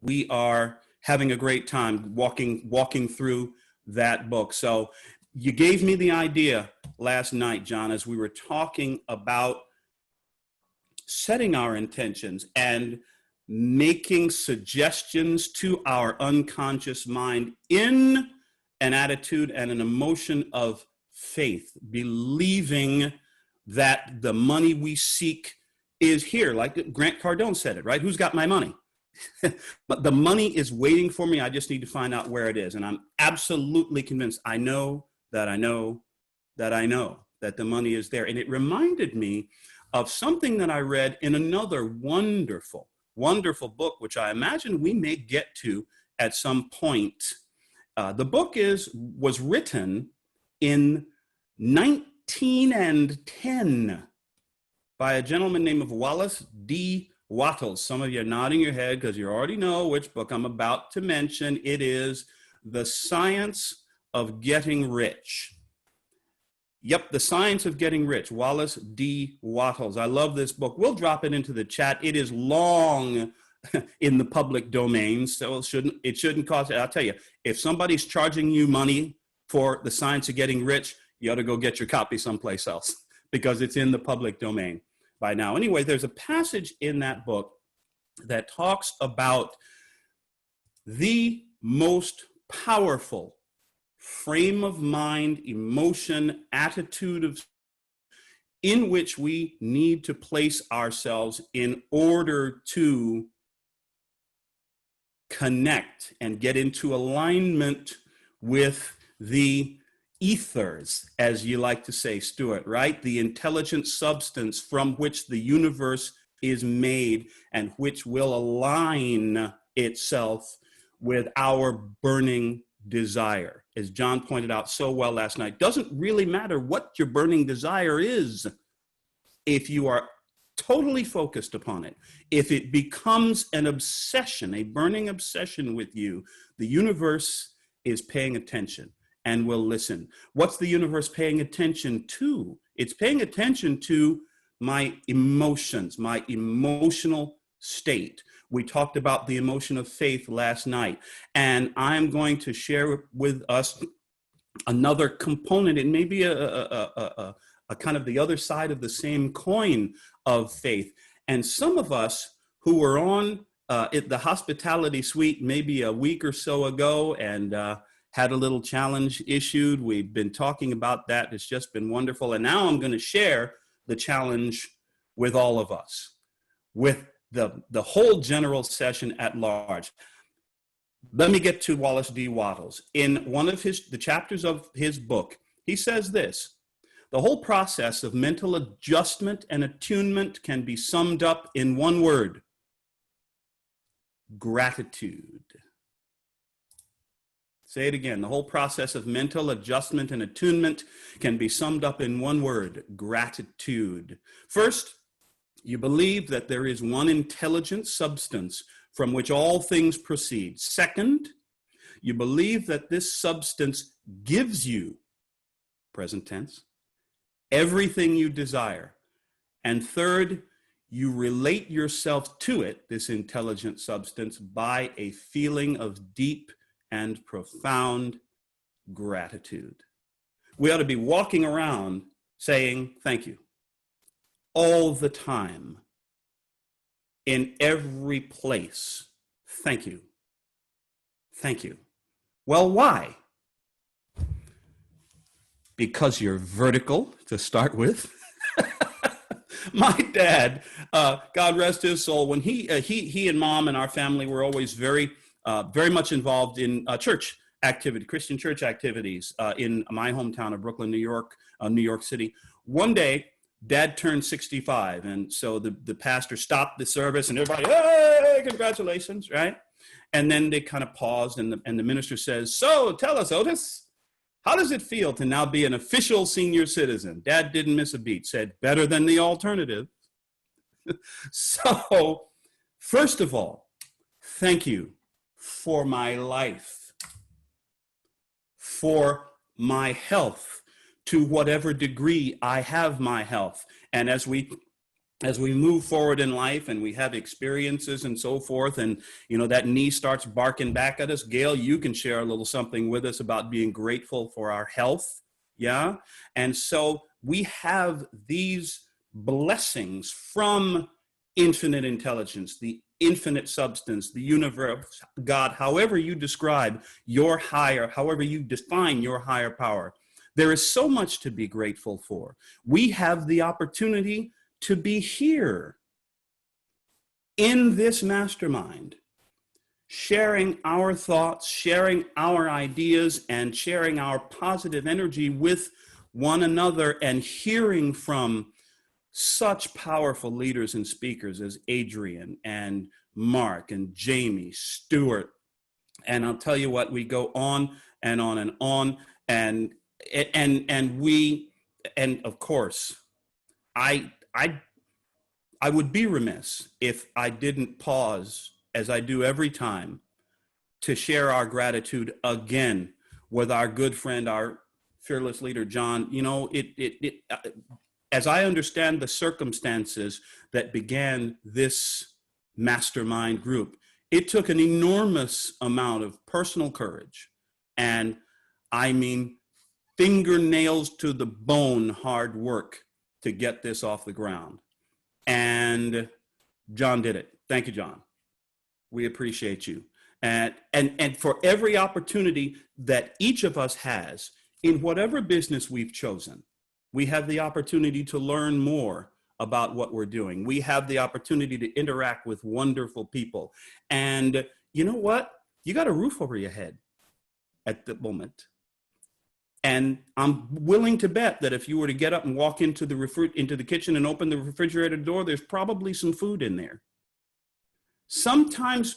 we are having a great time walking through that book. So you gave me the idea last night, John, as we were talking about setting our intentions and making suggestions to our unconscious mind in an attitude and an emotion of faith, believing that the money we seek is here. Like Grant Cardone said it, right? Who's got my money? But the money is waiting for me. I just need to find out where it is. And I'm absolutely convinced. I know that the money is there. And it reminded me of something that I read in another wonderful book, which I imagine we may get to at some point. The book was written in 1910 by a gentleman named Wallace D. Wattles. Some of you are nodding your head because you already know which book I'm about to mention. It is The Science of Getting Rich. Yep, The Science of Getting Rich, Wallace D. Wattles. I love this book. We'll drop it into the chat. It is long in the public domain, so it shouldn't cost. I'll tell you, if somebody's charging you money for The Science of Getting Rich, you ought to go get your copy someplace else because it's in the public domain by now. Anyway, there's a passage in that book that talks about the most powerful frame of mind, emotion, attitude in which we need to place ourselves in order to connect and get into alignment with the ethers, as you like to say, Stuart, right? The intelligent substance from which the universe is made and which will align itself with our burning desire. As John pointed out so well last night, doesn't really matter what your burning desire is if you are totally focused upon it. If it becomes an obsession, a burning obsession with you, the universe is paying attention and will listen. What's the universe paying attention to? It's paying attention to my emotions, my emotional state. We talked about the emotion of faith last night, and I'm going to share with us another component. It may be a kind of the other side of the same coin of faith. And some of us who were on the hospitality suite maybe a week or so ago and had a little challenge issued, we've been talking about that. It's just been wonderful. And now I'm going to share the challenge with all of us, with the whole general session at large. Let me get to Wallace D. Wattles. In one of the chapters of his book, he says this: the whole process of mental adjustment and attunement can be summed up in one word: gratitude. Say it again. The whole process of mental adjustment and attunement can be summed up in one word: gratitude. First, you believe that there is one intelligent substance from which all things proceed. Second, you believe that this substance gives you, present tense, everything you desire. And third, you relate yourself to it, this intelligent substance, by a feeling of deep and profound gratitude. We ought to be walking around saying thank you all the time, in every place. Thank you. Thank you. Well, why? Because you're vertical, to start with. My dad, God rest his soul, when he and Mom and our family were always very much involved in church activity, Christian church activities in my hometown of Brooklyn, New York City. One day, Dad turned 65, and so the pastor stopped the service, and everybody, hey, congratulations, right? And then they kind of paused, and the minister says, so tell us, Otis, how does it feel to now be an official senior citizen? Dad didn't miss a beat, said, better than the alternative. So, first of all, thank you for my life, for my health, to whatever degree I have my health. And as we as we move forward in life and we have experiences and so forth, and that knee starts barking back at us. Gail, you can share a little something with us about being grateful for our health. Yeah. And so we have these blessings from infinite intelligence, the infinite substance, the universe, God, however you describe your higher, however you define your higher power. There is so much to be grateful for. We have the opportunity to be here in this mastermind, sharing our thoughts, sharing our ideas, and sharing our positive energy with one another, and hearing from such powerful leaders and speakers as Adrian and Mark and Jamie, Stuart. And I'll tell you what, we go on and on and on. And of course, I would be remiss if I didn't pause, as I do every time, to share our gratitude again with our good friend, our fearless leader, John. As I understand the circumstances that began this mastermind group, it took an enormous amount of personal courage, and I mean fingernails to the bone hard work to get this off the ground. And John did it. Thank you, John. We appreciate you. And for every opportunity that each of us has in whatever business we've chosen, we have the opportunity to learn more about what we're doing. We have the opportunity to interact with wonderful people. And you know what? You got a roof over your head at the moment. And I'm willing to bet that if you were to get up and walk into the kitchen and open the refrigerator door, there's probably some food in there. Sometimes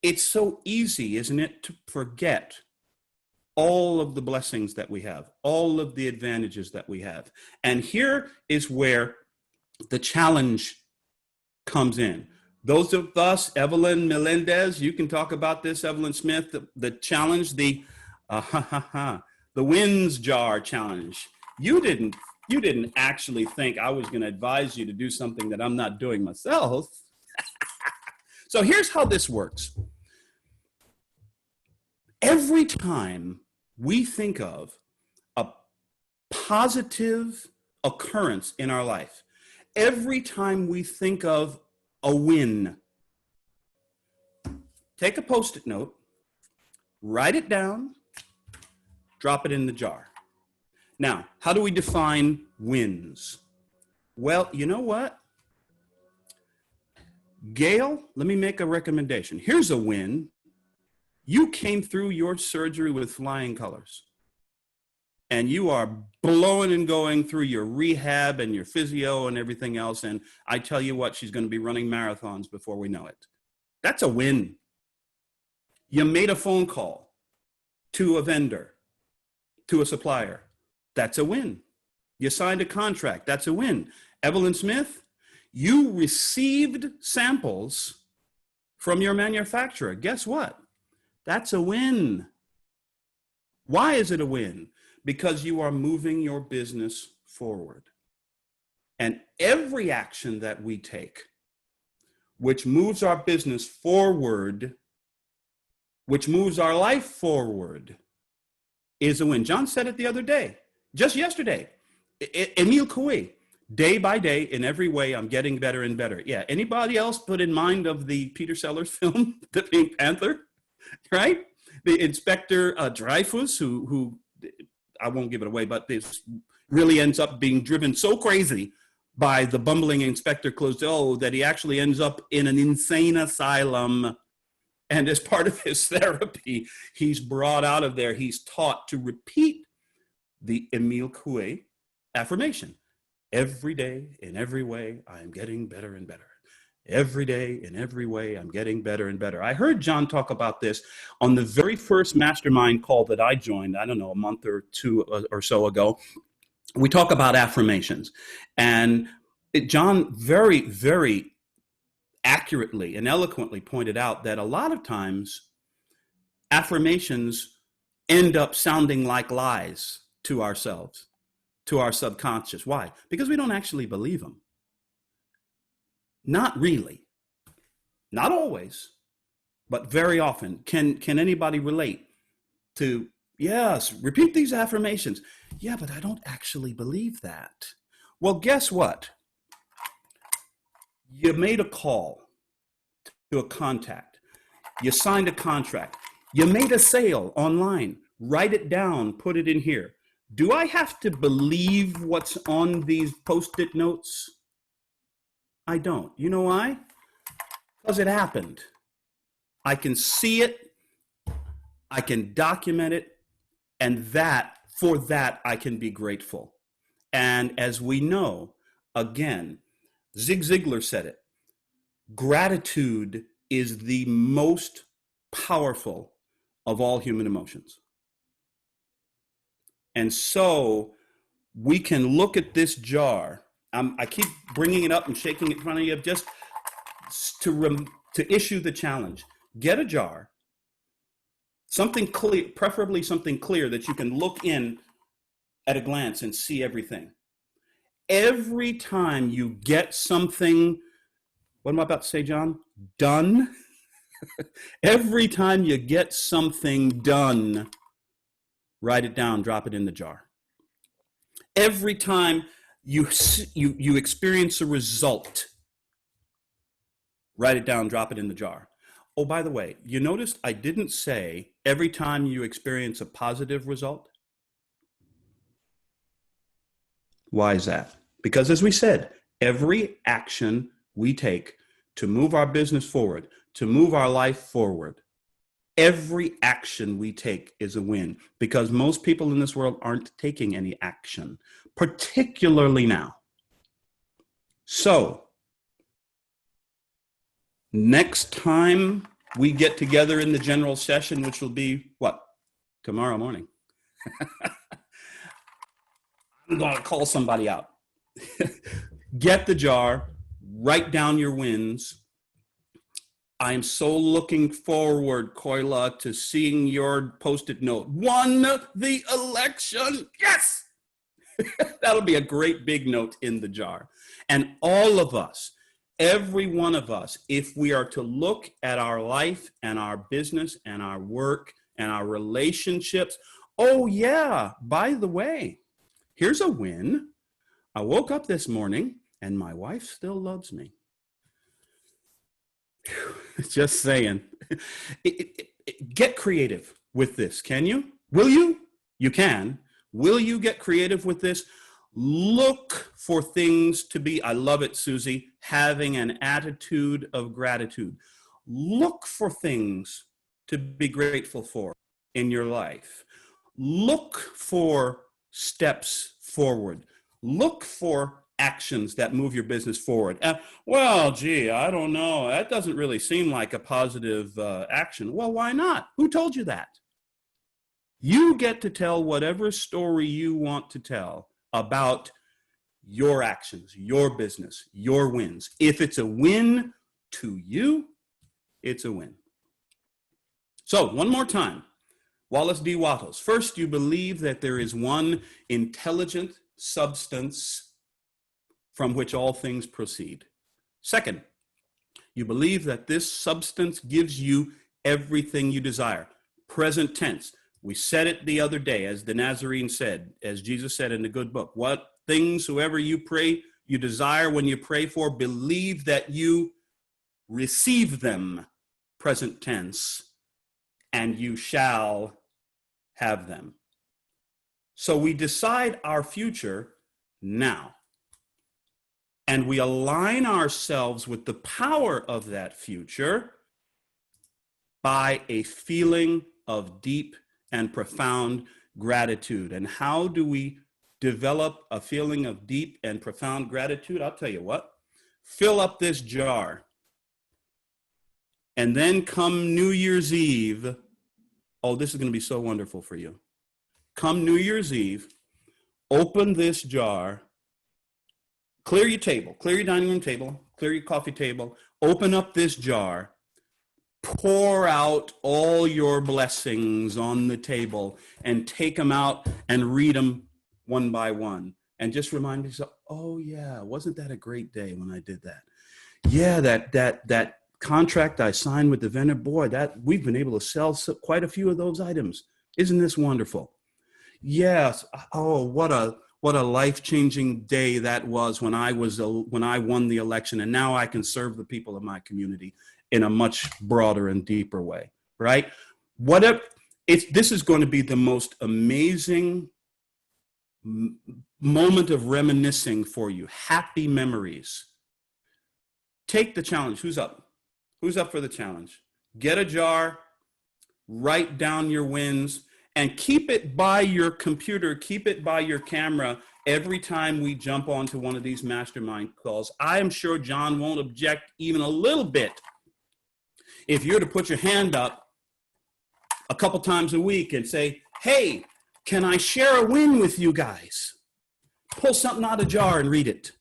it's so easy, isn't it, to forget all of the blessings that we have, all of the advantages that we have. And here is where the challenge comes in. Those of us, Evelyn Melendez, you can talk about this, Evelyn Smith, the challenge, the wins jar challenge. You didn't actually think I was going to advise you to do something that I'm not doing myself. So here's how this works. Every time we think of a positive occurrence in our life, every time we think of a win, take a Post-it note, write it down, drop it in the jar. Now, how do we define wins? Well, you know what? Gail, let me make a recommendation. Here's a win. You came through your surgery with flying colors. And you are blowing and going through your rehab and your physio and everything else. And I tell you what, she's going to be running marathons before we know it. That's a win. You made a phone call to a vendor, to a supplier. That's a win. You signed a contract. That's a win. Evelyn Smith, you received samples from your manufacturer. Guess what? That's a win. Why is it a win? Because you are moving your business forward. And every action that we take, which moves our business forward, which moves our life forward, is a win. John said it the other day, just yesterday. Emile Coué, day by day, in every way, I'm getting better and better. Yeah, anybody else put in mind of the Peter Sellers film, The Pink Panther, right? The Inspector Dreyfus, who I won't give it away, but this really ends up being driven so crazy by the bumbling Inspector Clouseau that he actually ends up in an insane asylum. And as part of his therapy, he's brought out of there. He's taught to repeat the Emile Coué affirmation. Every day, in every way, I am getting better and better. Every day, in every way, I'm getting better and better. I heard John talk about this on the very first mastermind call that I joined, I don't know, a month or two or so ago. We talk about affirmations. And John very, very accurately and eloquently pointed out that a lot of times affirmations end up sounding like lies to ourselves, to our subconscious. Why? Because we don't actually believe them. Not really. Not always, but very often. Can anybody relate to, yes, repeat these affirmations? Yeah, but I don't actually believe that. Well, guess what? You made a call to a contact. You signed a contract. You made a sale online. Write it down, put it in here. Do I have to believe what's on these Post-it notes? I don't. You know why? Because it happened. I can see it, I can document it, and for that I can be grateful. And as we know, again, Zig Ziglar said it, gratitude is the most powerful of all human emotions. And so we can look at this jar. I keep bringing it up and shaking it in front of you just to issue the challenge. Get a jar, something clear, preferably something clear that you can look in at a glance and see everything. Every time you get something, what am I about to say, John? Done. Every time you get something done, write it down, drop it in the jar. Every time you experience a result, write it down, drop it in the jar. Oh, by the way, you noticed I didn't say every time you experience a positive result. Why is that? Because as we said, every action we take to move our business forward, to move our life forward, every action we take is a win, because most people in this world aren't taking any action, particularly now. So next time we get together in the general session, which will be what? Tomorrow morning. I'm going to call somebody out. Get the jar, write down your wins. I'm so looking forward, Koila, to seeing your Post-it note. Won the election. Yes! That'll be a great big note in the jar. And all of us, every one of us, if we are to look at our life and our business and our work and our relationships, oh yeah, by the way, here's a win. I woke up this morning and my wife still loves me. Just saying. Get creative with this, can you? Will you? You can. Will you get creative with this? Look for things to be, I love it, Susie, having an attitude of gratitude. Look for things to be grateful for in your life. Look for steps forward. Look for actions that move your business forward. Well, gee, I don't know. That doesn't really seem like a positive action. Well, why not? Who told you that? You get to tell whatever story you want to tell about your actions, your business, your wins. If it's a win to you, it's a win. So one more time, Wallace D. Wattles. First, you believe that there is one intelligent substance from which all things proceed. Second, you believe that this substance gives you everything you desire. Present tense. We said it the other day, as the Nazarene said, as Jesus said in the good book, what things soever you pray, you desire when you pray for, believe that you receive them, present tense, and you shall have them. So we decide our future now, and we align ourselves with the power of that future by a feeling of deep and profound gratitude. And how do we develop a feeling of deep and profound gratitude? I'll tell you what, fill up this jar. And then come New Year's Eve, oh, this is going to be so wonderful for you. Come New Year's Eve, open this jar, clear your table, clear your dining room table, clear your coffee table, open up this jar, pour out all your blessings on the table and take them out and read them one by one. And just remind yourself, oh yeah, wasn't that a great day when I did that? Yeah, that contract I signed with the vendor, boy, that we've been able to sell quite a few of those items. Isn't this wonderful? Yes. Oh, what a life-changing day that was when I won the election, and now I can serve the people of my community in a much broader and deeper way, right? Whatever, this is going to be the most amazing moment of reminiscing for you. Happy memories. Take the challenge. Who's up? Who's up for the challenge? Get a jar, write down your wins, and keep it by your computer, keep it by your camera every time we jump onto one of these mastermind calls. I am sure John won't object even a little bit if you're to put your hand up a couple times a week and say, hey, can I share a win with you guys? Pull something out of a jar and read it.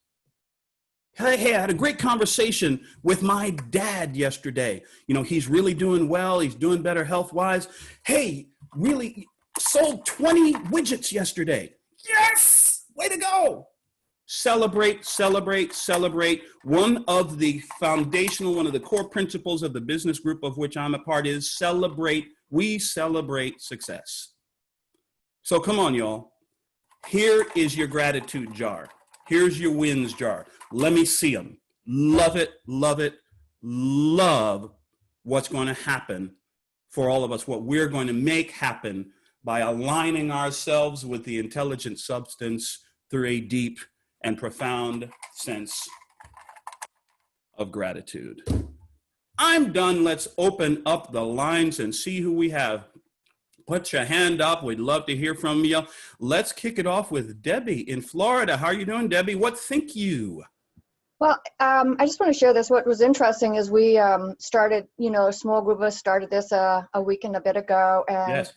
Hey, I had a great conversation with my dad yesterday. You know, he's really doing well. He's doing better health-wise. Hey, really sold 20 widgets yesterday. Yes! Way to go! Celebrate, celebrate, celebrate. One of the core principles of the business group of which I'm a part is celebrate. We celebrate success. So come on, y'all. Here is your gratitude jar. Here's your wins jar. Let me see them. Love it, love it, love what's going to happen for all of us, what we're going to make happen by aligning ourselves with the intelligent substance through a deep and profound sense of gratitude. I'm done. Let's open up the lines and see who we have. Put your hand up. We'd love to hear from you. Let's kick it off with Debbie in Florida. How are you doing, Debbie? What think you? Well, I just want to share this. What was interesting is we started, a small group of us started this a week and a bit ago. And yes.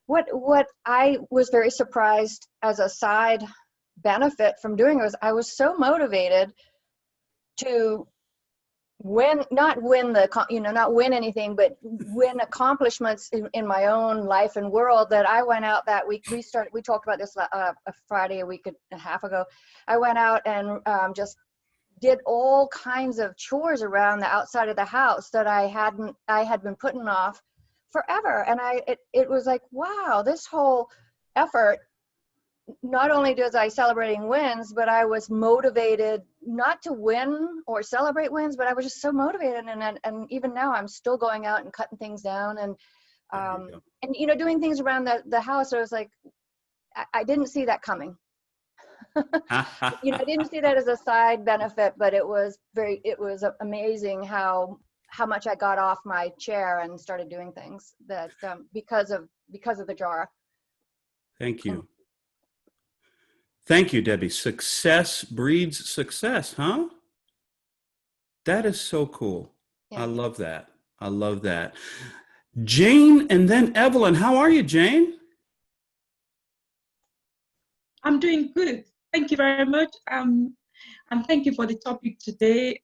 What I was very surprised as a side benefit from doing it was I was so motivated to not win anything, but win accomplishments in my own life and world, that I went out that week. We talked about this a Friday, a week and a half ago. I went out and just did all kinds of chores around the outside of the house that I had been putting off forever. And it was like, wow, this whole effort, not only was I celebrating wins, but I was motivated not to win or celebrate wins, but I was just so motivated. And even now I'm still going out and cutting things down and doing things around the house. I was like, I didn't see that coming. I didn't see that as a side benefit, but it was amazing how much I got off my chair and started doing things that because of the jar. Thank you. Thank you, Debbie. Success breeds success, huh? That is so cool. Yeah. I love that. I love that. Jane and then Evelyn. How are you, Jane? I'm doing good. Thank you very much. And thank you for the topic today,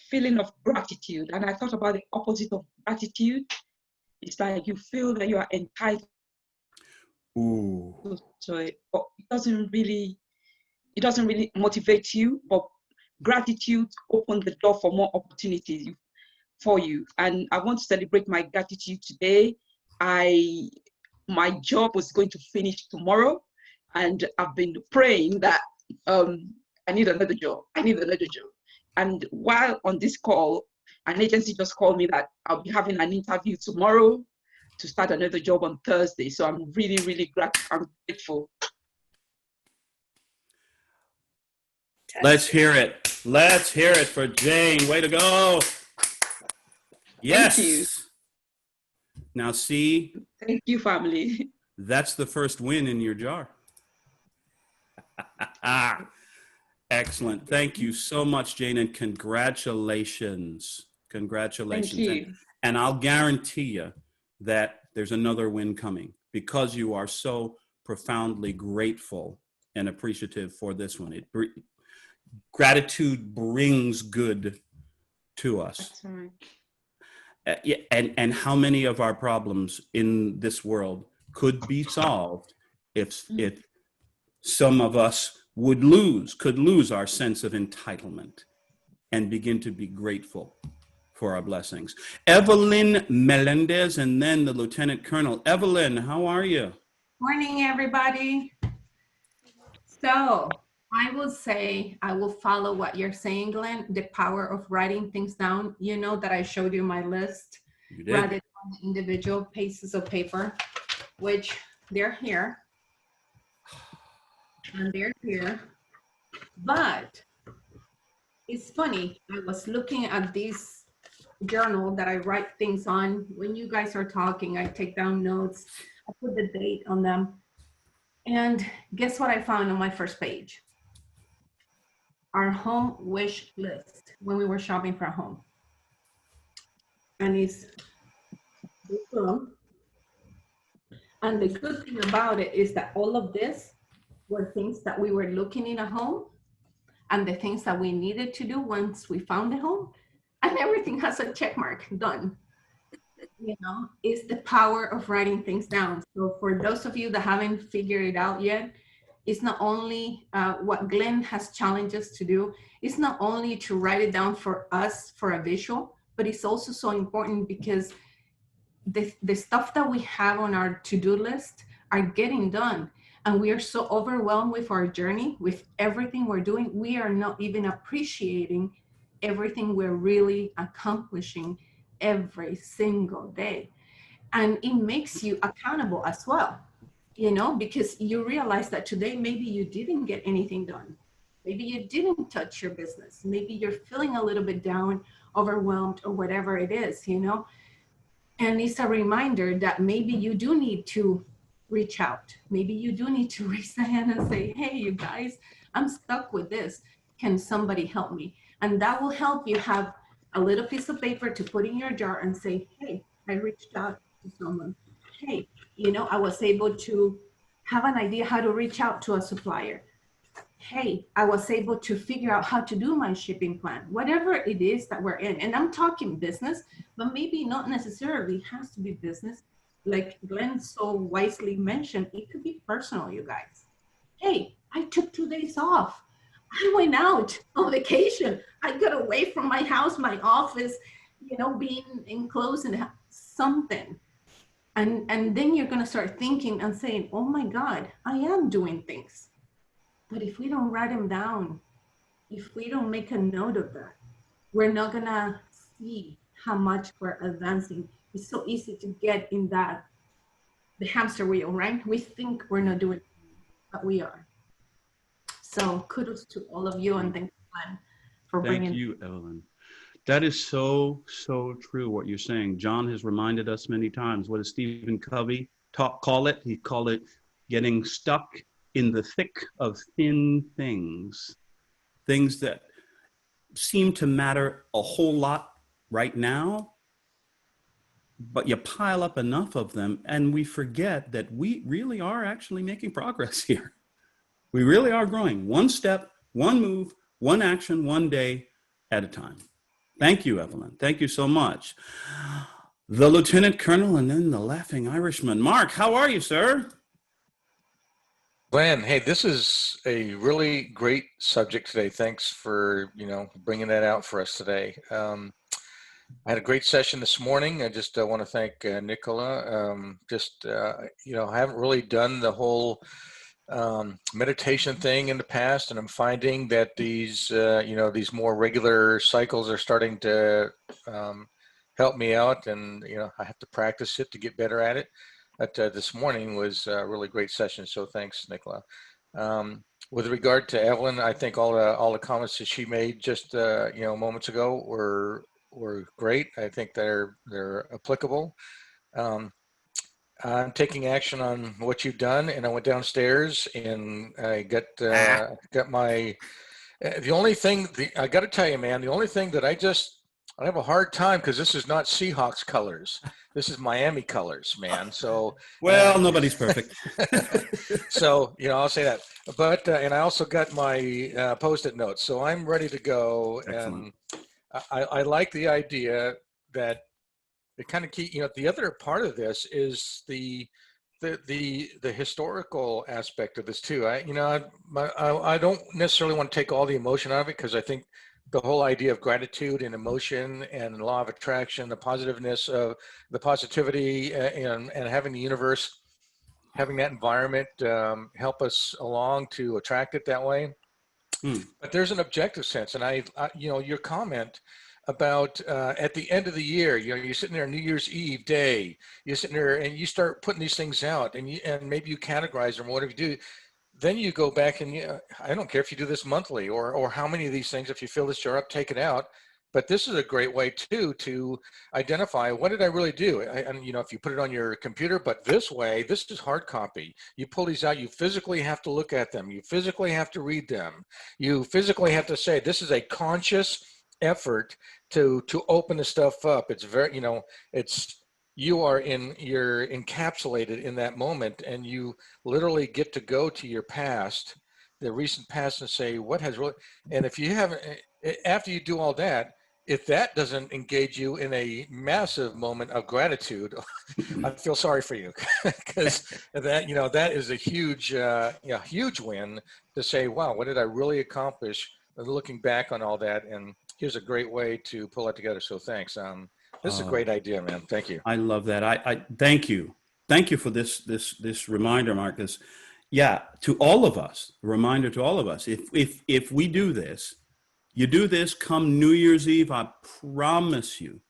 feeling of gratitude. And I thought about the opposite of gratitude. It's like you feel that you are entitled. Ooh. So it doesn't really motivate you, but gratitude opens the door for more opportunities for you. And I want to celebrate my gratitude today. My job was going to finish tomorrow, and I've been praying that I need another job. And while on this call, an agency just called me that I'll be having an interview tomorrow to start another job on Thursday. So I'm really, really grateful. Let's hear it. Let's hear it for Jane. Way to go. Yes. Thank you. Now see. Thank you, family. That's the first win in your jar. Excellent. Thank you so much, Jane, and congratulations. Congratulations. Thank you. And I'll guarantee you that there's another win coming because you are so profoundly grateful and appreciative for this one. Gratitude brings good to us. That's right. And how many of our problems in this world could be solved if some of us could lose our sense of entitlement and begin to be grateful for our blessings. Evelyn Melendez, and then the Lieutenant Colonel. Evelyn, how are you? Morning, everybody. So I will say, I will follow what you're saying, Glenn, the power of writing things down. You know that I showed you my list You did. rather than the individual pieces of paper, which they're here and they're here. But it's funny, I was looking at this journal that I write things on. When you guys are talking, I take down notes, I put the date on them. And guess what I found on my first page? Our home wish list when we were shopping for a home. And it's this room. And the good thing about it is that all of this were things that we were looking in a home and the things that we needed to do once we found the home, and everything has a check mark done. You know, it's the power of writing things down. So for those of you that haven't figured it out yet, it's not only what Glenn has challenged us to do, it's not only to write it down for us for a visual, but it's also so important because the stuff that we have on our to-do list are getting done. And we are so overwhelmed with our journey, with everything we're doing, we are not even appreciating everything we're really accomplishing every single day. And it makes you accountable as well, you know, because you realize that today maybe you didn't get anything done. Maybe you didn't touch your business. Maybe you're feeling a little bit down, overwhelmed, or whatever it is, you know. And it's a reminder that maybe you do need to reach out. Maybe you do need to raise the hand and say, hey, you guys, I'm stuck with this. Can somebody help me? And that will help you have a little piece of paper to put in your jar and say, hey, I reached out to someone. Hey, you know, I was able to have an idea how to reach out to a supplier. Hey, I was able to figure out how to do my shipping plan, whatever it is that we're in. And I'm talking business, but maybe not necessarily has to be business. Like Glenn so wisely mentioned, it could be personal, you guys. Hey, I took 2 days off. I went out on vacation. I got away from my house, my office, you know, being enclosed in something. And then you're going to start thinking and saying, oh my God, I am doing things. But if we don't write them down, if we don't make a note of that, we're not going to see how much we're advancing. It's so easy to get in that, the hamster wheel, right? We think we're not doing it, but we are. So kudos to all of you, and thank you, Glenn, for bringing. Thank you, Evelyn. That is so true what you're saying. John has reminded us many times. What does Stephen Covey call it? He called it getting stuck in the thick of thin things. Things that seem to matter a whole lot right now, but you pile up enough of them and we forget that we really are actually making progress here. We really are growing one step, one move, one action, one day at a time. Thank you, Evelyn. Thank you so much. The Lieutenant Colonel and then the Laughing Irishman. Mark, how are you, sir? Glenn, hey, this is a really great subject today. Thanks for, bringing that out for us today. I had a great session this morning. I just want to thank Nicola. I haven't really done the whole meditation thing in the past, and I'm finding that these more regular cycles are starting to help me out, and I have to practice it to get better at it. But this morning was a really great session, so thanks, Nicola. With regard to Evelyn, I think all the comments that she made just moments ago were great. I think they're applicable. I'm taking action on what you've done, and I went downstairs and I got my. The only thing I got to tell you, man, the only thing that I have a hard time, because this is not Seahawks colors. This is Miami colors, man. So well, nobody's perfect. So I'll say that. But and I also got my Post-it notes, so I'm ready to go. Excellent. And I like the idea that it kind of keep. The other part of this is the historical aspect of this too. I don't necessarily want to take all the emotion out of it, because I think the whole idea of gratitude and emotion and law of attraction, the positiveness of the positivity, and having the universe, having that environment help us along to attract it that way. But there's an objective sense, and your comment about at the end of the year, you're sitting there New Year's Eve day, you're sitting there and you start putting these things out, and maybe you categorize them, whatever you do. Then you go back and I don't care if you do this monthly or how many of these things, if you fill this jar up, take it out. But this is a great way too to identify, what did I really do? And if you put it on your computer, but this way, this is hard copy. You pull these out, you physically have to look at them. You physically have to read them. You physically have to say, this is a conscious effort to open the stuff up. It's very, you're encapsulated in that moment, and you literally get to go to your past, the recent past, and say, what has really, and if you haven't, after you do all that, if that doesn't engage you in a massive moment of gratitude, I feel sorry for you, because that is a huge, huge win to say, wow, what did I really accomplish? Looking back on all that, and here's a great way to pull that together. So thanks. This is a great idea, man. Thank you. I love that. I thank you. Thank you for this reminder, Marcus. Yeah, to all of us, a reminder to all of us. If we do this, you do this come New Year's Eve, I promise you,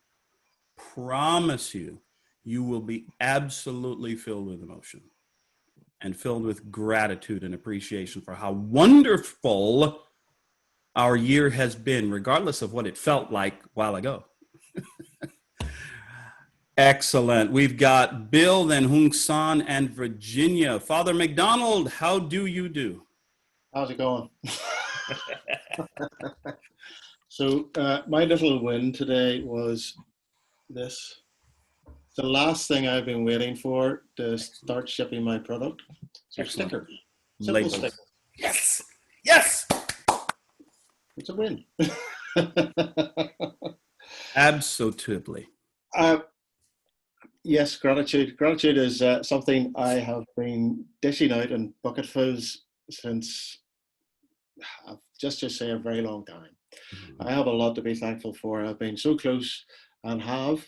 you will be absolutely filled with emotion and filled with gratitude and appreciation for how wonderful our year has been, regardless of what it felt like a while ago. Excellent. We've got Bill, then Hung San, and Virginia. Father McDonald, how do you do? How's it going? So my little win today was this. The last thing I've been waiting for to start shipping my product. So Excellent. stickers. Simple Labels. stickers. Yes. Yes. It's a win. Absolutely. Yes, gratitude. Gratitude is something I have been dishing out in bucketfuls since, just to say, a very long time. I have a lot to be thankful for. I've been so close and have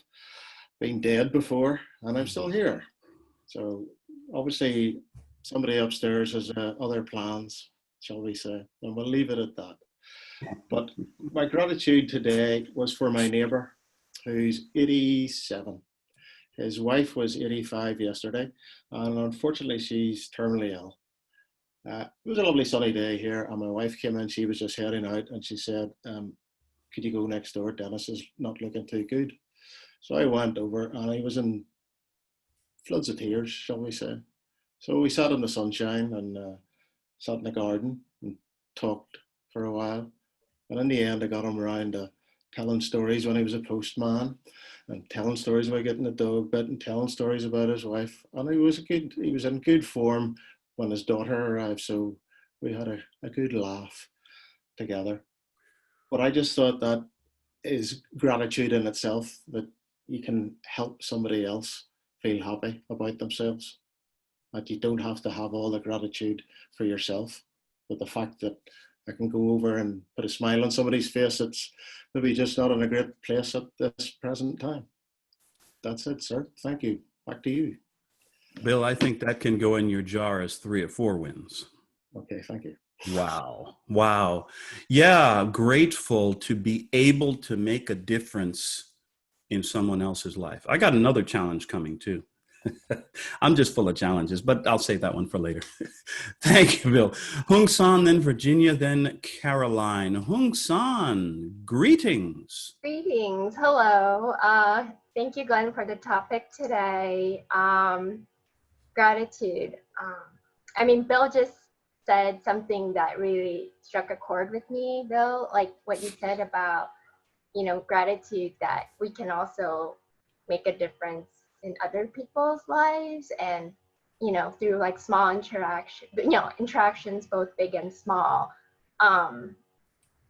been dead before, and I'm still here. So obviously somebody upstairs has other plans, shall we say, and we'll leave it at that. But my gratitude today was for my neighbour, who's 87. His wife was 85 yesterday, and unfortunately she's terminally ill. It was a lovely sunny day here, and my wife came in. She was just heading out, and she said, could you go next door? Dennis is not looking too good. So I went over, and he was in floods of tears, shall we say. So we sat in the sunshine and sat in the garden and talked for a while. And in the end, I got him around to telling stories when he was a postman, and telling stories about getting the dog bit, and telling stories about his wife. And he was in good form when his daughter arrived, so we had a good laugh together. But I just thought that is gratitude in itself, that you can help somebody else feel happy about themselves, that you don't have to have all the gratitude for yourself, but the fact that I can go over and put a smile on somebody's face that's maybe just not in a great place at this present time. That's it, sir. Thank you. Back to you. Bill, I think that can go in your jar as 3 or 4 wins. Okay, thank you. Wow. Wow. Yeah, grateful to be able to make a difference in someone else's life. I got another challenge coming too. I'm just full of challenges, but I'll save that one for later. Thank you, Bill. Hung San, then Virginia, then Caroline. Hung San, greetings. Greetings. Hello. Thank you, Glenn, for the topic today. Gratitude. Bill just said something that really struck a chord with me, Bill, like what you said about, gratitude, that we can also make a difference in other people's lives, and, through like small interactions, both big and small.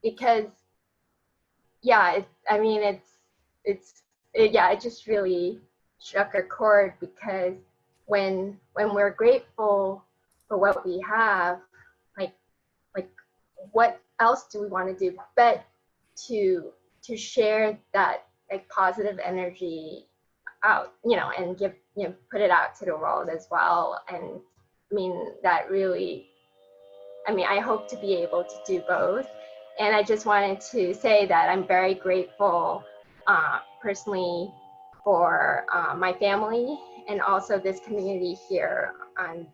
Because it just really struck a chord, because when we're grateful for what we have, like what else do we want to do but to share that like positive energy out, and give, put it out to the world as well. And I mean, that really, I hope to be able to do both. And I just wanted to say that I'm very grateful personally for my family and also this community here on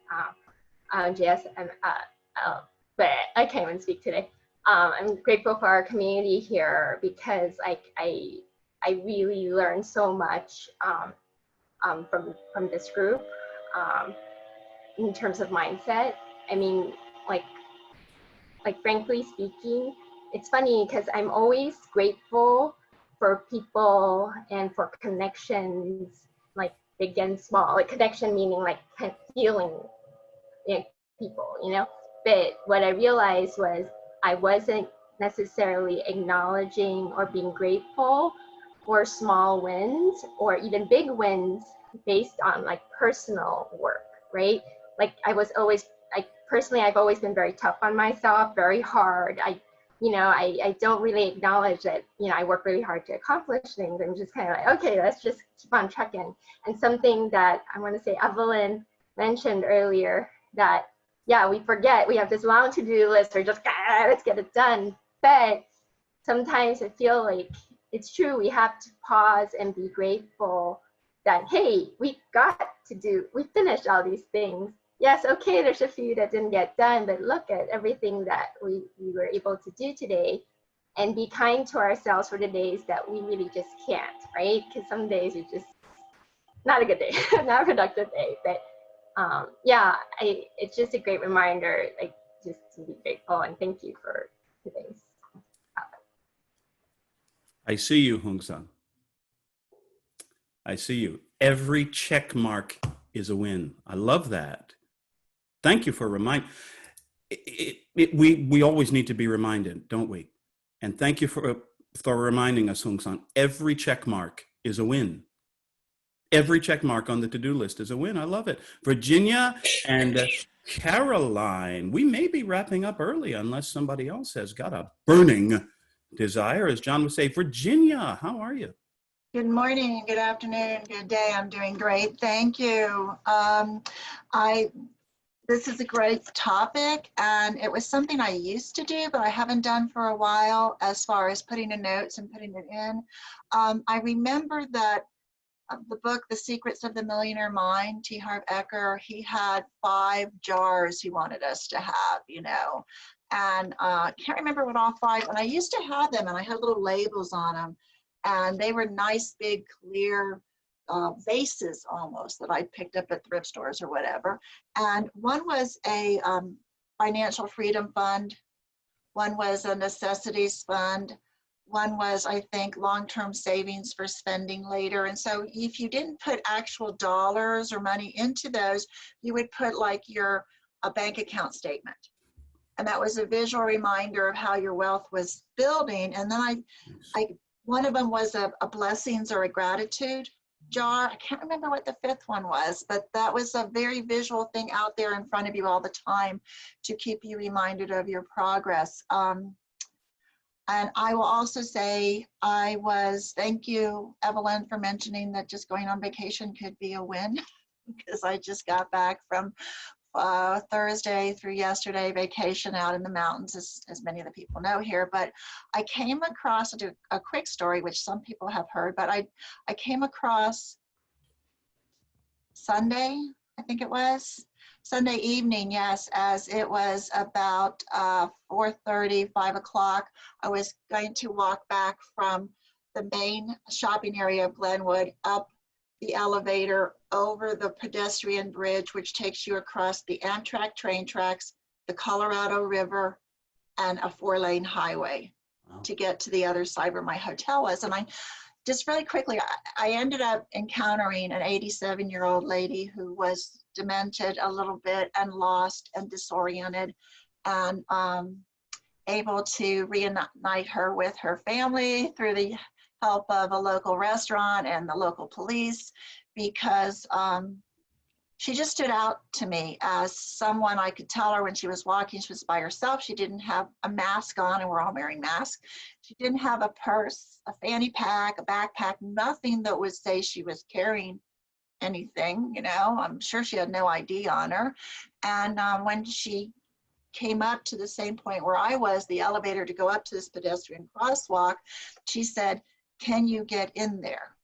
JSM. But I can't even speak today. I'm grateful for our community here because I really learned so much from this group in terms of mindset. I mean, like frankly speaking, it's funny because I'm always grateful for people and for connections, like big and small. Like connection meaning like feeling people, But what I realized was I wasn't necessarily acknowledging or being grateful for small wins or even big wins based on like personal work, right? Like I was always, personally, I've always been very tough on myself, very hard. I don't really acknowledge that, I work really hard to accomplish things. I'm just kind of like, okay, let's just keep on trucking. And something that I want to say Evelyn mentioned earlier, that, yeah, we forget we have this long to-do list, or just, let's get it done. But sometimes I feel like it's true, we have to pause and be grateful that, hey, we finished all these things. Yes, okay, there's a few that didn't get done, but look at everything that we were able to do today, and be kind to ourselves for the days that we really just can't, right? Because some days are just not a good day, not a productive day. But yeah, it's just a great reminder, like just to be grateful, and thank you for today's topic. I see you, Hung San. I see you. Every check mark is a win. I love that. Thank you for reminding. We always need to be reminded, don't we? And thank you for reminding us, Hung San. Every check mark is a win. Every check mark on the to-do list is a win. I love it. Virginia and Caroline, we may be wrapping up early unless somebody else has got a burning desire. As John would say, Virginia, how are you? Good morning, good afternoon, good day. I'm doing great. Thank you. This is a great topic, and it was something I used to do, but I haven't done for a while as far as putting the notes and putting it in. I remember that the book, The Secrets of the Millionaire Mind, T. Harv Eker, he had 5 jars he wanted us to have, and I can't remember what all 5, and I used to have them, and I had little labels on them, and they were nice, big, clear vases almost that I picked up at thrift stores or whatever. And one was a financial freedom fund, one was a necessities fund, one was, I think, long-term savings for spending later. And so if you didn't put actual dollars or money into those, you would put like a bank account statement. And that was a visual reminder of how your wealth was building. And then one of them was a blessings or a gratitude jar. I can't remember what the 5th one was, but that was a very visual thing out there in front of you all the time to keep you reminded of your progress. And I will also say thank you, Evelyn, for mentioning that just going on vacation could be a win, because I just got back from Thursday through yesterday vacation out in the mountains, as many of the people know here. But I came across a quick story, which some people have heard, but I came across Sunday, I think it was, Sunday evening, yes, as it was about 4:30, 5 o'clock. I was going to walk back from the main shopping area of Glenwood up the elevator over the pedestrian bridge, which takes you across the Amtrak train tracks, the Colorado River, and a 4-lane highway to get to the other side where my hotel was. And I just really quickly, I ended up encountering an 87-year-old lady who was demented a little bit and lost and disoriented, and able to reunite her with her family through the help of a local restaurant and the local police, because she just stood out to me as someone I could tell her when she was walking, she was by herself. She didn't have a mask on, and we're all wearing masks. She didn't have a purse, a fanny pack, a backpack, nothing that would say she was carrying anything, you know. I'm sure she had no ID on her. And when she came up to the same point where I was, the elevator to go up to this pedestrian crosswalk, she said, "Can you get in there?"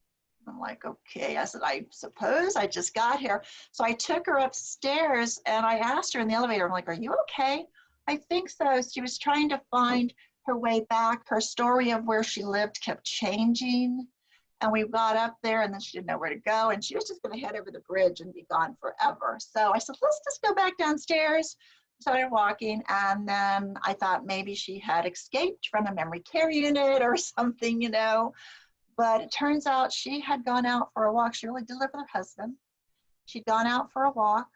I'm like, okay. I said, "I suppose, I just got here." So I took her upstairs and I asked her in the elevator, I'm like, "Are you okay?" "I think so." She was trying to find her way back. Her story of where she lived kept changing. And we got up there and then she didn't know where to go. And she was just going to head over the bridge and be gone forever. So I said, "Let's just go back downstairs." Started walking, and then I thought maybe she had escaped from a memory care unit or something, you know. But it turns out she had gone out for a walk. She really did live with her husband. She'd gone out for a walk,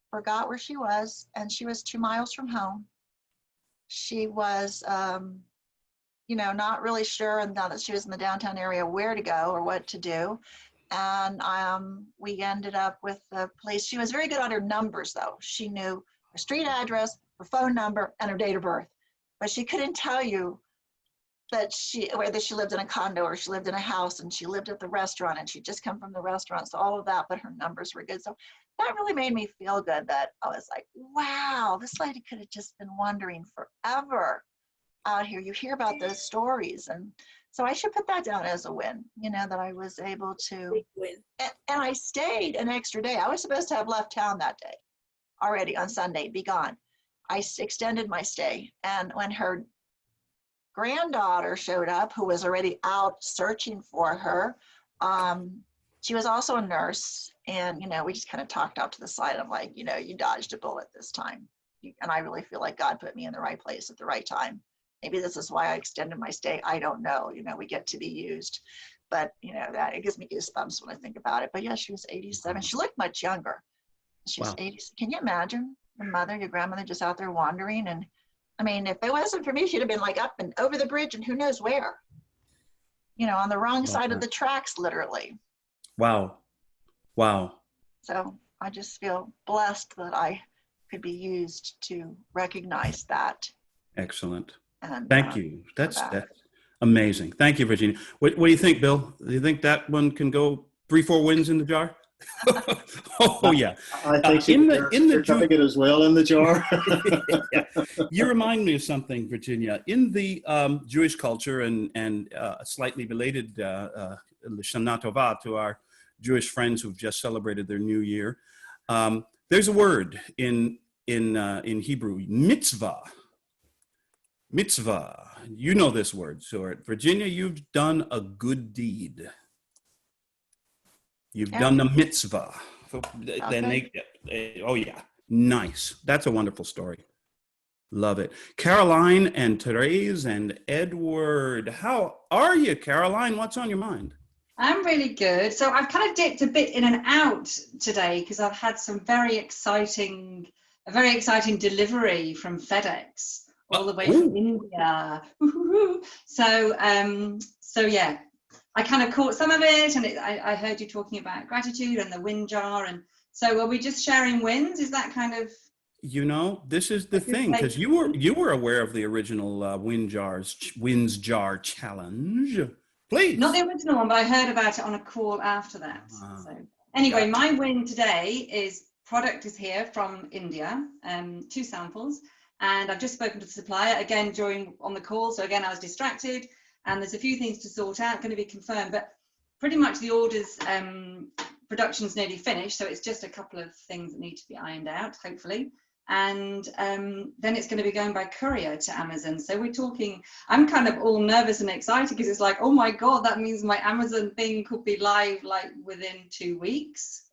forgot where she was, and she was 2 miles from home. She was, you know, not really sure, and now that she was in the downtown area, where to go or what to do. And we ended up with the police. She was very good on her numbers, though. She knew her street address, her phone number, and her date of birth. But she couldn't tell you that whether she lived in a condo or she lived in a house, and she lived at the restaurant and she'd just come from the restaurant. So all of that, but her numbers were good. So that really made me feel good, that I was like, wow, this lady could have just been wandering forever out here. You hear about those stories. And so I should put that down as a win, you know, that I was able to, Big win. and I stayed an extra day. I was supposed to have left town that day already on Sunday, be gone. I extended my stay. And when her granddaughter showed up, who was already out searching for her, she was also a nurse. And, you know, we just kind of talked out to the side. I'm like, you know, you dodged a bullet this time. And I really feel like God put me in the right place at the right time. Maybe this is why I extended my stay. I don't know. You know, we get to be used. But, you know, that it gives me goosebumps when I think about it. But yeah, she was 87. She looked much younger. She was 80. Can you imagine your mother, your grandmother just out there wandering? And I mean, if it wasn't for me, she'd have been like up and over the bridge and who knows where, you know, on the wrong side of the tracks, literally. Wow. Wow. So I just feel blessed that I could be used to recognize that. Excellent. And, thank you. That's amazing. Thank you, Virginia. What do you think, Bill? Do you think that one can go 3-4 wins in the jar? Oh yeah. I think in the certificate as well in the jar. Yeah. You remind me of something, Virginia. In the Jewish culture and slightly related Shana Tova to our Jewish friends who've just celebrated their new year, there's a word in Hebrew, mitzvah. Mitzvah. You know this word, so Virginia, you've done a good deed. You've done a mitzvah. Then oh yeah, nice. That's a wonderful story. Love it. Caroline and Therese and Edward. How are you, Caroline? What's on your mind? I'm really good. So I've kind of dipped a bit in and out today because I've had some very exciting delivery from FedEx all the way from India. So yeah. I kind of caught some of it, and I heard you talking about gratitude and the win jar, and so are we just sharing wins? Is that kind of? You know, this is the thing, because you were aware of the original wins jar challenge. Please. Not the original one, but I heard about it on a call after that. So anyway, my win today is product is here from India, 2 samples, and I've just spoken to the supplier again on the call. So again, I was distracted. And there's a few things to sort out, going to be confirmed, but pretty much the orders, production's nearly finished. So it's just a couple of things that need to be ironed out, hopefully. And then it's going to be going by courier to Amazon. So we're talking, I'm kind of all nervous and excited because it's like, oh my God, that means my Amazon thing could be live like within 2 weeks.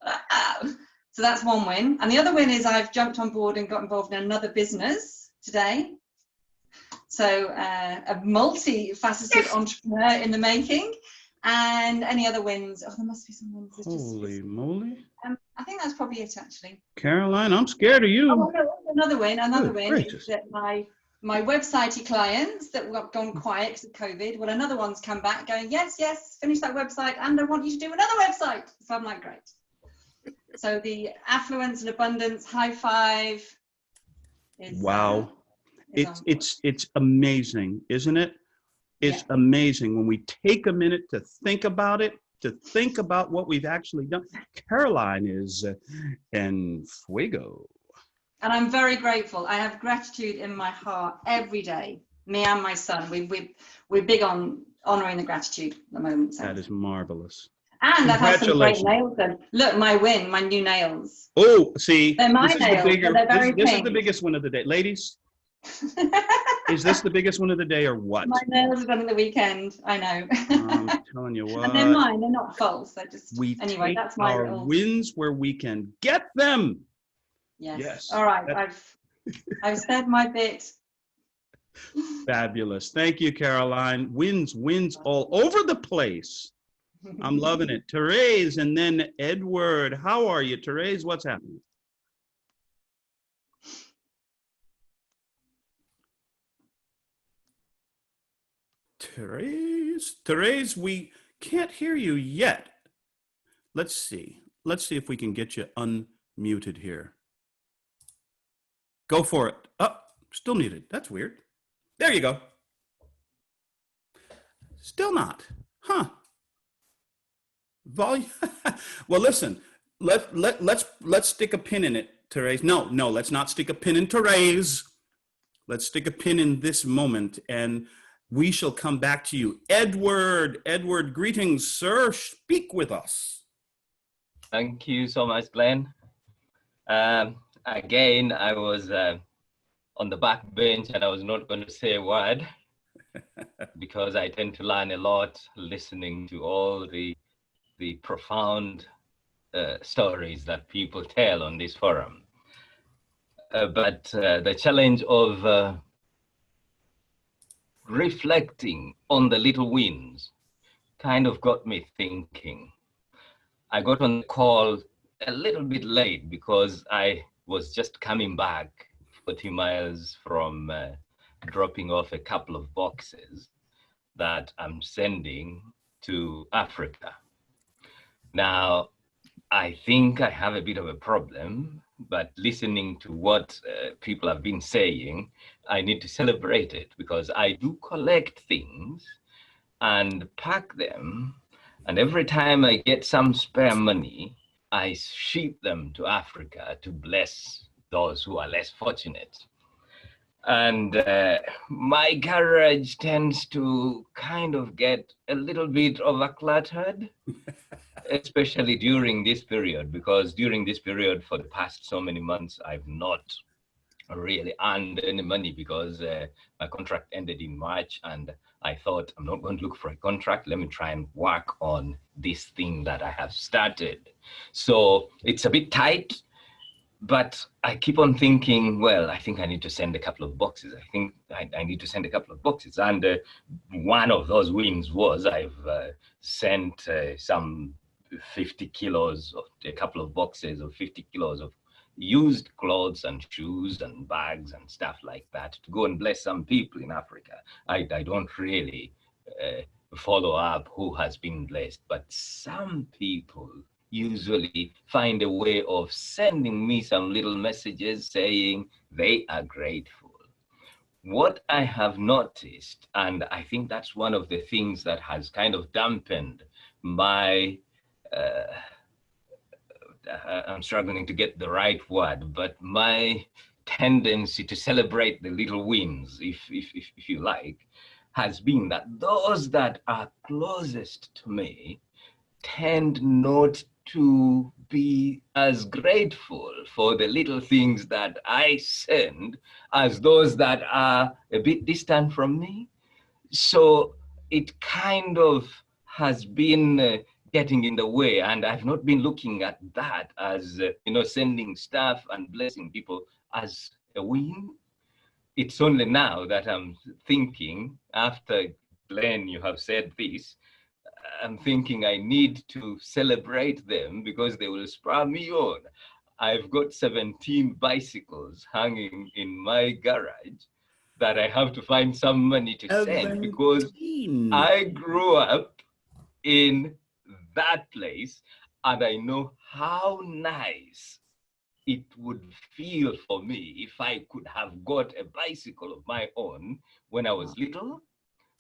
So that's one win. And the other win is I've jumped on board and got involved in another business today. So a multi-faceted entrepreneur in the making. And any other wins? Oh, there must be some wins. Holy moly. I think that's probably it, actually. Caroline, I'm scared of you. Oh, no, another win gracious. is that my websitey clients that have gone quiet because of COVID, well, another one's come back going, yes, finish that website, and I want you to do another website. So I'm like, great. So the affluence and abundance high five is Wow. is on board. It's amazing, isn't it? It's amazing when we take a minute to think about it, to think about what we've actually done. Caroline is en fuego. And I'm very grateful. I have gratitude in my heart every day. Me and my son, we're big on honoring the gratitude at the moment. So. That is marvelous. And I've had some great Congratulations. nails done. Look, my win, my new nails. Oh, see, They're my this is nails, the bigger, but they're very this is the pink. biggest one of the day. Ladies, is this the biggest one of the day or what? My nails were done in the weekend. I know. I'm telling you what. And they're mine. They're not false. They're just. We anyway, take that's my our little. wins where we can get them. Yes. Yes. All right. That- I've said my bit. Fabulous. Thank you, Caroline. Wins all over the place. I'm loving it. Therese and then Edward. How are you, Therese? What's happening? Therese, we can't hear you yet. Let's see. Let's see if we can get you unmuted here. Go for it. Oh, still muted. That's weird. There you go. Still not. Huh. Volume. Well, listen. Let's stick a pin in it, Therese. No, let's not stick a pin in Therese. Let's stick a pin in this moment, and we shall come back to you. Edward, greetings, sir. Speak with us. Thank you so much, Glenn. Again, I was on the back bench and I was not going to say a word because I tend to learn a lot listening to all the profound stories that people tell on this forum. But the challenge of reflecting on the little wins kind of got me thinking. I got on the call a little bit late because I was just coming back 40 miles from dropping off a couple of boxes that I'm sending to Africa. Now, I think I have a bit of a problem, but listening to what people have been saying, I need to celebrate it because I do collect things and pack them. And every time I get some spare money, I ship them to Africa to bless those who are less fortunate. And my garage tends to kind of get a little bit overcluttered, especially during this period, because during this period for the past so many months, I've not really earned any money because my contract ended in March and I thought I'm not going to look for a contract. Let me try and work on this thing that I have started. So it's a bit tight, but I keep on thinking, well, I think I need to send a couple of boxes. I think I need to send a couple of boxes. And one of those wins was I've sent some 50 kilos, of a couple of boxes of 50 kilos of used clothes and shoes and bags and stuff like that to go and bless some people in Africa. I don't really follow up who has been blessed, but some people usually find a way of sending me some little messages saying they are grateful. What I have noticed, and I think that's one of the things that has kind of dampened my I'm struggling to get the right word, but my tendency to celebrate the little wins, if you like, has been that those that are closest to me tend not to be as grateful for the little things that I send as those that are a bit distant from me. So it kind of has been getting in the way, and I've not been looking at that as sending stuff and blessing people as a win. It's only now that I'm thinking, after Glenn, you have said this, I'm thinking I need to celebrate them because they will spur me on. I've got 17 bicycles hanging in my garage that I have to find some money to send because I grew up in that place And I know how nice it would feel for me if I could have got a bicycle of my own when I was little.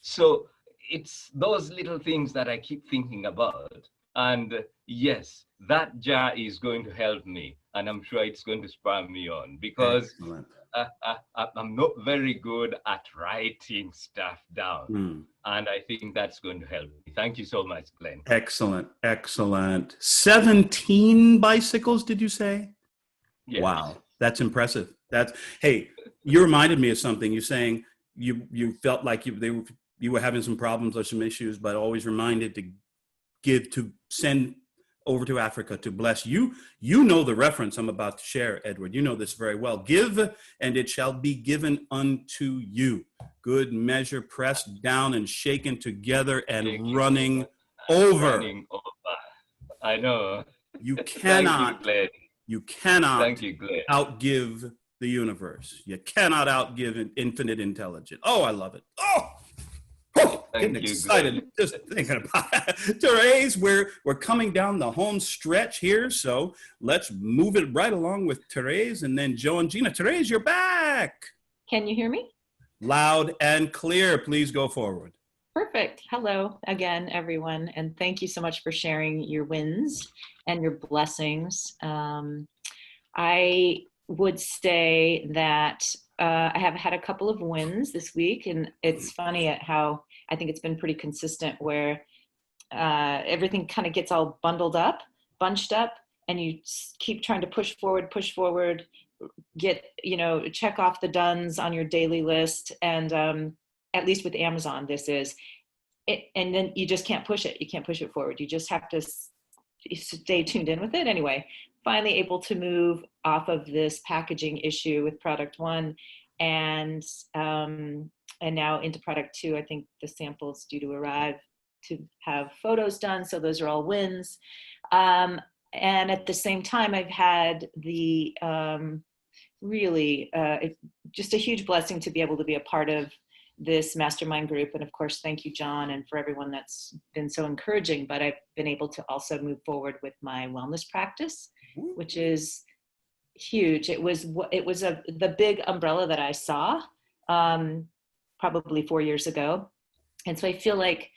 So it's those little things that I keep thinking about. And yes, that jar is going to help me. And I'm sure it's going to spur me on, because I'm not very good at writing stuff down. And I think that's going to help me. Thank you so much, Glenn. Excellent, excellent. 17 bicycles, did you say? Yes. Wow, that's impressive. Hey, you reminded me of something. You're saying you felt like you were having some problems or some issues, but always reminded to send over to Africa to bless you. You know the reference I'm about to share, Edward. You know this very well. Give, and it shall be given unto you. Good measure, pressed down and shaken together and running over. I know. You cannot. Thank you, Glenn. You cannot Thank you, Glenn. outgive the universe. You cannot outgive an infinite intelligence. Oh, I love it. Oh, getting excited just thinking about it. Therese, we're coming down the home stretch here, so let's move it right along with Therese and then Joe and Gina. Therese, you're back. Can you hear me? Loud and clear. Please go forward. Perfect. Hello again, everyone, and thank you so much for sharing your wins and your blessings. I would say that I have had a couple of wins this week, and it's funny at how I think it's been pretty consistent, where everything kind of gets all bunched up, and you keep trying to push forward, get, check off the dones on your daily list. And at least with Amazon, this is it. And then you just can't push it. You can't push it forward. You just have to stay tuned in with it. Anyway, finally able to move off of this packaging issue with product 1 and now into product 2. I think the sample's due to arrive to have photos done. So those are all wins. And at the same time, I've had the really just a huge blessing to be able to be a part of this mastermind group. And of course, thank you, John, and for everyone that's been so encouraging. But I've been able to also move forward with my wellness practice, which is huge. It was the big umbrella that I saw probably 4 years ago. And so I feel like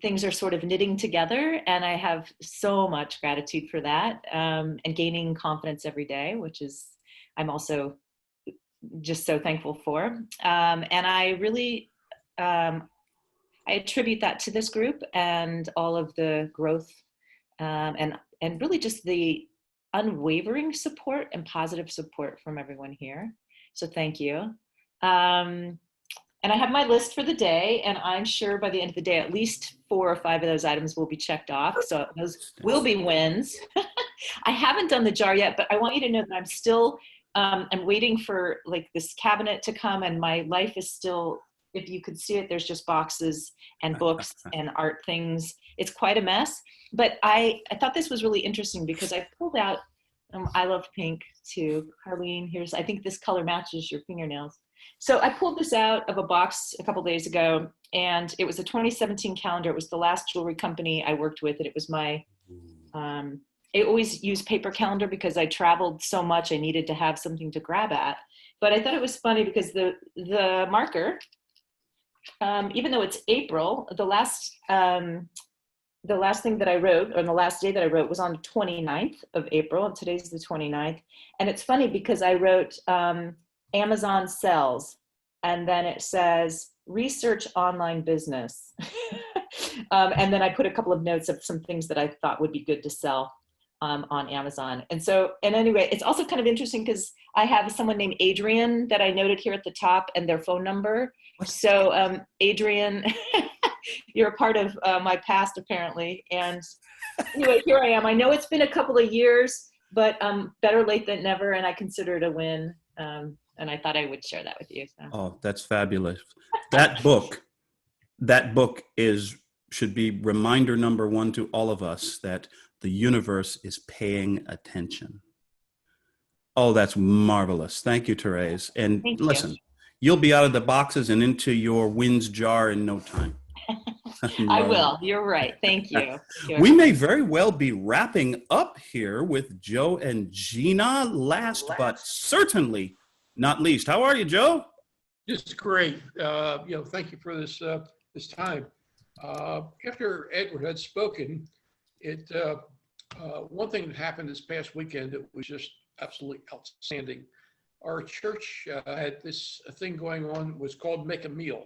things are sort of knitting together, and I have so much gratitude for that, and gaining confidence every day, which is I'm also just so thankful for. And I really, I attribute that to this group and all of the growth and really just the unwavering support and positive support from everyone here. So thank you. And I have my list for the day, and I'm sure by the end of the day, at least 4 or 5 of those items will be checked off. So those will be wins. I haven't done the jar yet, but I want you to know that I'm still, I'm waiting for like this cabinet to come, and my life is still, if you could see it, there's just boxes and books and art things. It's quite a mess, but I thought this was really interesting because I pulled out, I love pink too. Carlene, I think this color matches your fingernails. So I pulled this out of a box a couple days ago, and it was a 2017 calendar. It was the last jewelry company I worked with, and it was my, I always use paper calendar because I traveled so much, I needed to have something to grab at. But I thought it was funny because the marker, even though it's April, the last thing that I wrote, or the last day that I wrote, was on the 29th of April, and today's the 29th. And it's funny because I wrote Amazon sells, and then it says research online business. And then I put a couple of notes of some things that I thought would be good to sell on Amazon. And so, and anyway, it's also kind of interesting because I have someone named Adrian that I noted here at the top, and their phone number. So Adrian, you're a part of my past apparently. And anyway, here I am. I know it's been a couple of years, but better late than never, and I consider it a win. And I thought I would share that with you. So. Oh, that's fabulous. That book should be reminder number 1 to all of us that the universe is paying attention. Oh, that's marvelous. Thank you, Therese. And listen, you'll be out of the boxes and into your wins jar in no time. I will. You're right. Thank you. We may very well be wrapping up here with Joe and Gina. Last but certainly not least. How are you, Joe? Just great. Thank you for this this time. After Edward had spoken, one thing that happened this past weekend that was just absolutely outstanding. Our church had this thing going on, was called Make a Meal.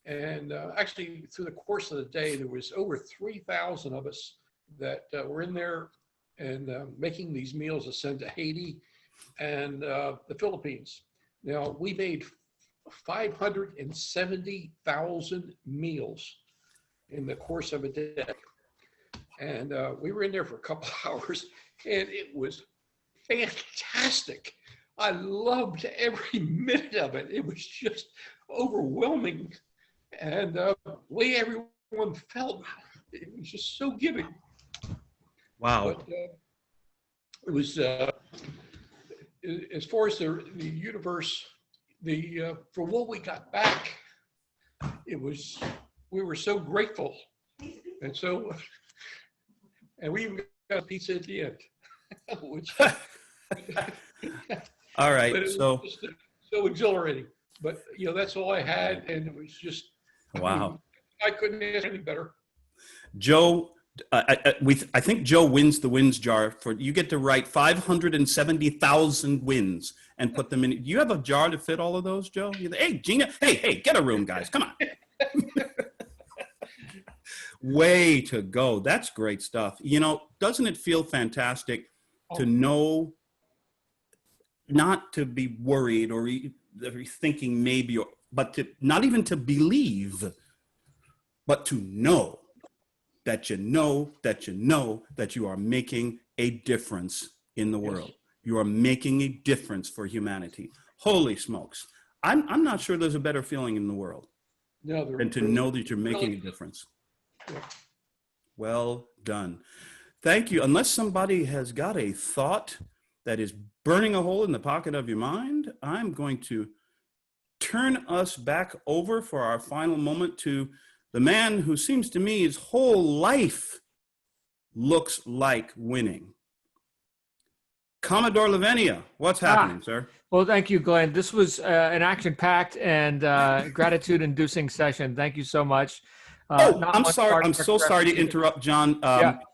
And actually, through the course of the day, there was over 3,000 of us that were in there and making these meals to send to Haiti and the Philippines. Now, we made 570,000 meals in the course of a day. And we were in there for a couple hours, and it was fantastic. I loved every minute of it. It was just overwhelming. And the way everyone felt, it was just so giving. Wow. But, it was, as far as the universe, for what we got back, we were so grateful. And we even got a pizza at the end. Which, all right. But it was just so exhilarating. But, that's all I had. And it was just, wow. I couldn't ask any better. Joe, I think Joe wins the wins jar for, you get to write 570,000 wins and put them in. Do you have a jar to fit all of those, Joe? Hey, Gina, hey, get a room, guys. Come on. Way to go. That's great stuff. Doesn't it feel fantastic to know, not to be worried or thinking maybe, but to not even to believe, but to know that that you are making a difference in the world. Yes. You are making a difference for humanity. Holy smokes. I'm not sure there's a better feeling in the world than to know that you're making a difference. Yeah. Well done. Thank you. Unless somebody has got a thought that is burning a hole in the pocket of your mind, I'm going to turn us back over for our final moment to the man who seems to me his whole life looks like winning. Commodore Lavenia, what's happening, sir? Well, thank you, Glenn. This was an action-packed and gratitude-inducing session. Thank you so much. I'm sorry. I'm so sorry to interrupt, John.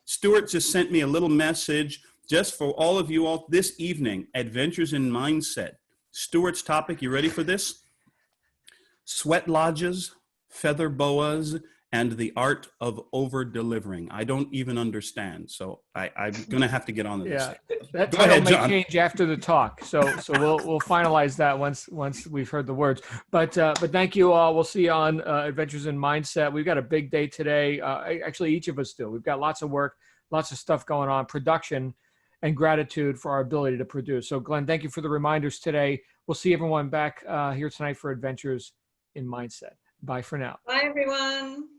Stuart just sent me a little message just for all of you all this evening. Adventures in Mindset. Stuart's topic. You ready for this? Sweat lodges, feather boas, and the art of over-delivering. I don't even understand, so I'm going to have to get on to this. Yeah, that title may change after the talk, so we'll finalize that once we've heard the words. But thank you all. We'll see you on Adventures in Mindset. We've got a big day today. Actually, each of us do. We've got lots of work, lots of stuff going on, production, and gratitude for our ability to produce. So, Glenn, thank you for the reminders today. We'll see everyone back here tonight for Adventures in Mindset. Bye for now. Bye, everyone.